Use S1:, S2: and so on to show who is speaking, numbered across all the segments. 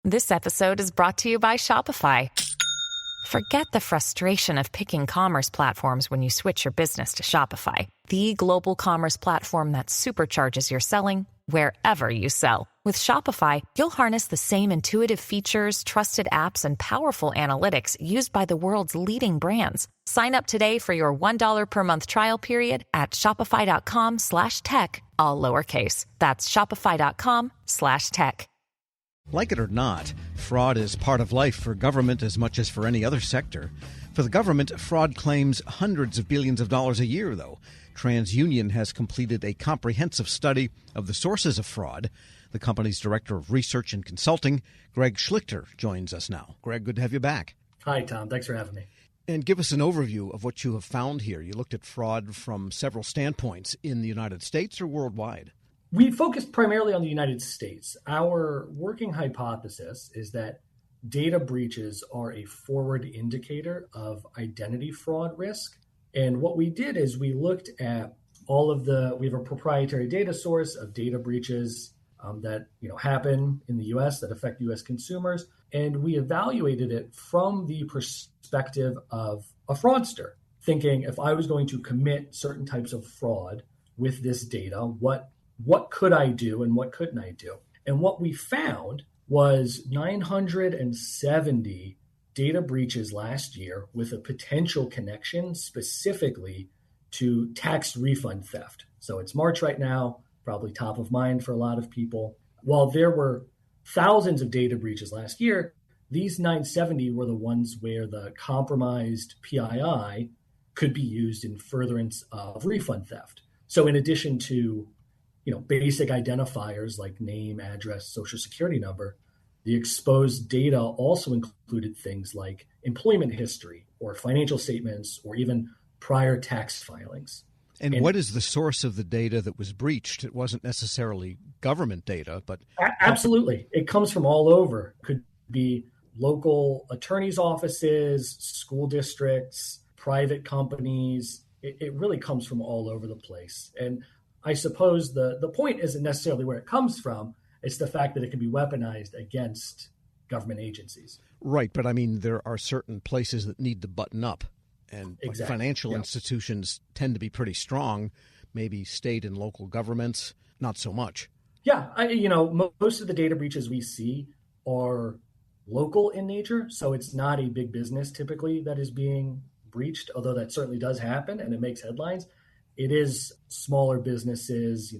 S1: This episode is brought to you by Shopify. Forget the frustration of picking commerce platforms when you switch your business to Shopify, the global commerce platform that supercharges your selling wherever you sell. With Shopify, you'll harness the same intuitive features, trusted apps, and powerful analytics used by the world's leading brands. Sign up today for your $1 per month trial period at shopify.com/tech, all lowercase. That's shopify.com/tech.
S2: Like it or not, fraud is part of life for government as much as for any other sector. For the government, fraud claims hundreds of billions of dollars a year, though. TransUnion has completed a comprehensive study of the sources of fraud. The company's director of research and consulting, Greg Schlichter, joins us now. Greg, good to have you back.
S3: Hi, Tom. Thanks for having me.
S2: And give us an overview of what you have found here. You looked at fraud from several standpoints in the United States or worldwide.
S3: We focused primarily on the United States. Our working hypothesis is that data breaches are a forward indicator of identity fraud risk. And what we did is we looked at we have a proprietary data source of data breaches that happen in the U.S. that affect U.S. consumers. And we evaluated it from the perspective of a fraudster, thinking if I was going to commit certain types of fraud with this data, what could I do and what couldn't I do? And what we found was 970 data breaches last year with a potential connection specifically to tax refund theft. So it's March right now, probably top of mind for a lot of people. While there were thousands of data breaches last year, these 970 were the ones where the compromised PII could be used in furtherance of refund theft. So in addition to basic identifiers like name, address, social security number, the exposed data also included things like employment history or financial statements or even prior tax filings.
S2: And what is the source of the data that was breached? It wasn't necessarily government data, but...
S3: Absolutely. It comes from all over. It could be local attorneys' offices, school districts, private companies. It really comes from all over the place. And I suppose the point isn't necessarily where it comes from. It's the fact that it can be weaponized against government agencies.
S2: Right. But I mean, there are certain places that need to button up. And
S3: exactly.
S2: Financial institutions tend to be pretty strong. Maybe state and local governments, not so much.
S3: Yeah. Most of the data breaches we see are local in nature. So it's not a big business typically that is being breached, although that certainly does happen and it makes headlines. It is smaller businesses,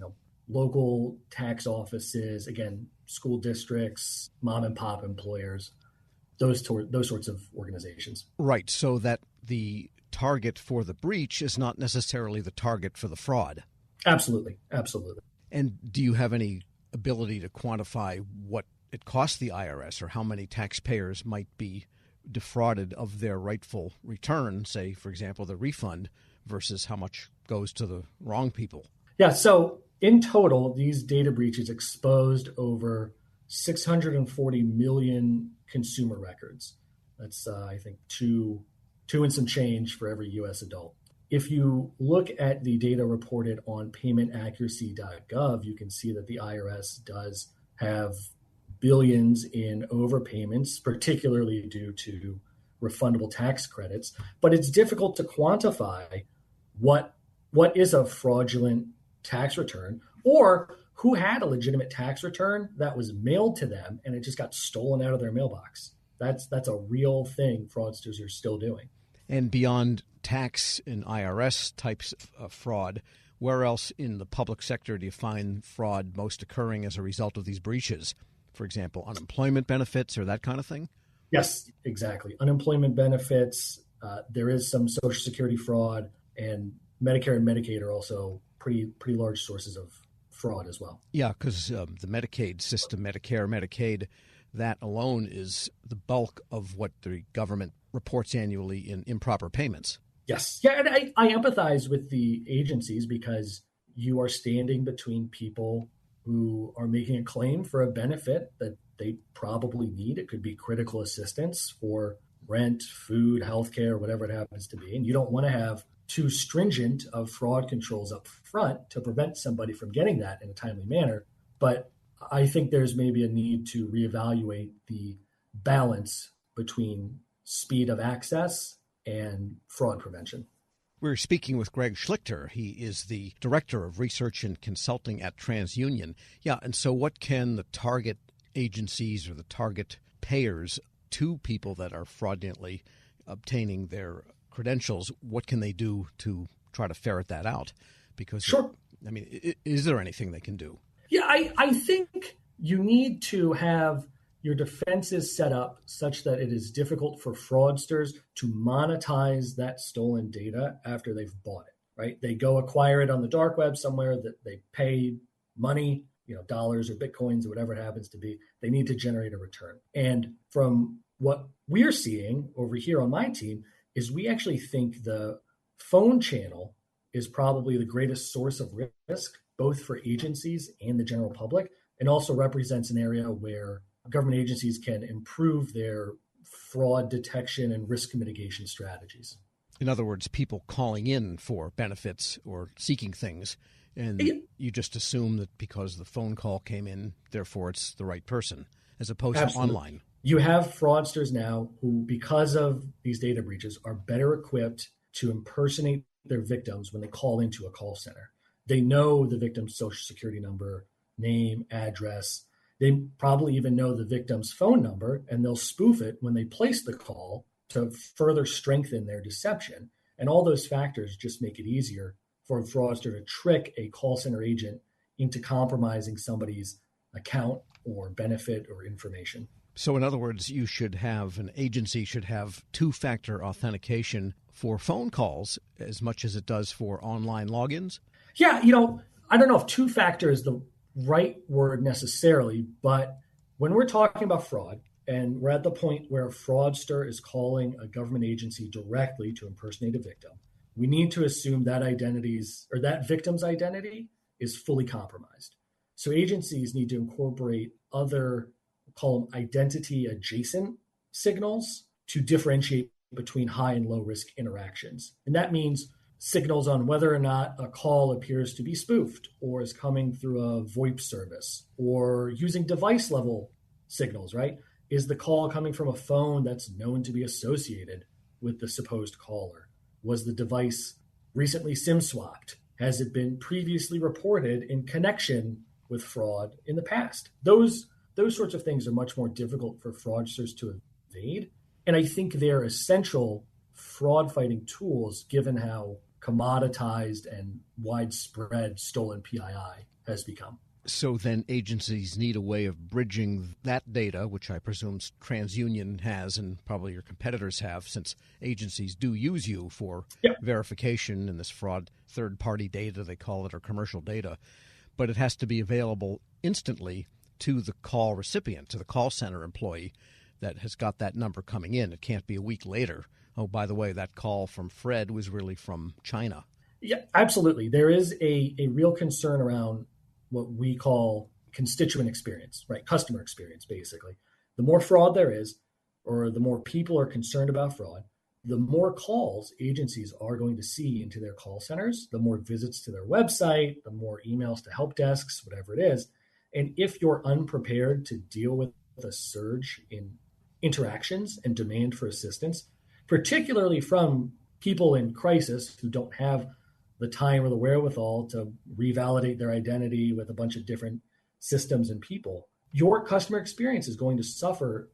S3: local tax offices, again, school districts, mom and pop employers, those sorts of organizations.
S2: Right. So that the target for the breach is not necessarily the target for the fraud.
S3: Absolutely. Absolutely.
S2: And do you have any ability to quantify what it costs the IRS or how many taxpayers might be defrauded of their rightful return, say, for example, the refund, versus how much goes to the wrong people? Yeah,
S3: so in total, these data breaches exposed over 640 million consumer records. That's, I think, two and some change for every U.S. adult. If you look at the data reported on paymentAccuracy.gov, you can see that the IRS does have billions in overpayments, particularly due to refundable tax credits. But it's difficult to quantify what is a fraudulent tax return or who had a legitimate tax return that was mailed to them and it just got stolen out of their mailbox. That's a real thing fraudsters are still doing.
S2: And beyond tax and IRS types of fraud, where else in the public sector do you find fraud most occurring as a result of these breaches? For example, unemployment benefits or that kind of thing?
S3: Yes, exactly. Unemployment benefits. There is some Social Security fraud, and Medicare and Medicaid are also pretty large sources of fraud as well.
S2: Yeah, because the Medicaid system, Medicare, Medicaid, that alone is the bulk of what the government reports annually in improper payments.
S3: Yes. Yeah, and I empathize with the agencies because you are standing between people who are making a claim for a benefit that they probably need. It could be critical assistance for rent, food, healthcare, whatever it happens to be. And you don't want to have too stringent of fraud controls up front to prevent somebody from getting that in a timely manner. But I think there's maybe a need to reevaluate the balance between speed of access and fraud prevention.
S2: We're speaking with Greg Schlichter. He is the Director of Research and Consulting at TransUnion. Yeah, and so what can the target agencies or the target payers to people that are fraudulently obtaining their credentials, what can they do to try to ferret that out? Because,
S3: sure.
S2: I mean, is there anything they can do?
S3: Yeah, I think you need to have your defenses set up such that it is difficult for fraudsters to monetize that stolen data after they've bought it, right? They go acquire it on the dark web somewhere that they pay money, dollars or bitcoins or whatever it happens to be. They need to generate a return. And from what we're seeing over here on my team is we actually think the phone channel is probably the greatest source of risk, both for agencies and the general public, and also represents an area where government agencies can improve their fraud detection and risk mitigation strategies.
S2: In other words, people calling in for benefits or seeking things, and you just assume that because the phone call came in, therefore it's the right person, as opposed
S3: Absolutely.
S2: to online.
S3: You have fraudsters now who, because of these data breaches, are better equipped to impersonate their victims when they call into a call center. They know the victim's social security number, name, address. They probably even know the victim's phone number, and they'll spoof it when they place the call to further strengthen their deception. And all those factors just make it easier for a fraudster to trick a call center agent into compromising somebody's account or benefit or information.
S2: So in other words, an agency should have two-factor authentication for phone calls as much as it does for online logins?
S3: Yeah, I don't know if two-factor is the right word necessarily, but when we're talking about fraud and we're at the point where a fraudster is calling a government agency directly to impersonate a victim, we need to assume that that victim's identity is fully compromised. So agencies need to incorporate other, call them identity adjacent signals to differentiate between high and low risk interactions. And that means signals on whether or not a call appears to be spoofed or is coming through a VoIP service, or using device level signals, right? Is the call coming from a phone that's known to be associated with the supposed caller? Was the device recently SIM swapped? Has it been previously reported in connection with fraud in the past? Those sorts of things are much more difficult for fraudsters to evade. And I think they're essential fraud fighting tools given how commoditized and widespread stolen PII has become.
S2: So then agencies need a way of bridging that data, which I presume TransUnion has and probably your competitors have, since agencies do use you for verification and this fraud third-party data, they call it, or commercial data. But it has to be available instantly to the call recipient, to the call center employee that has got that number coming in. It can't be a week later. Oh, by the way, that call from Fred was really from China.
S3: Yeah, absolutely. There is a real concern around what we call constituent experience, right? Customer experience, basically. The more fraud there is, or the more people are concerned about fraud, the more calls agencies are going to see into their call centers, the more visits to their website, the more emails to help desks, whatever it is. And if you're unprepared to deal with a surge in interactions and demand for assistance, particularly from people in crisis who don't have the time or the wherewithal to revalidate their identity with a bunch of different systems and people, your customer experience is going to suffer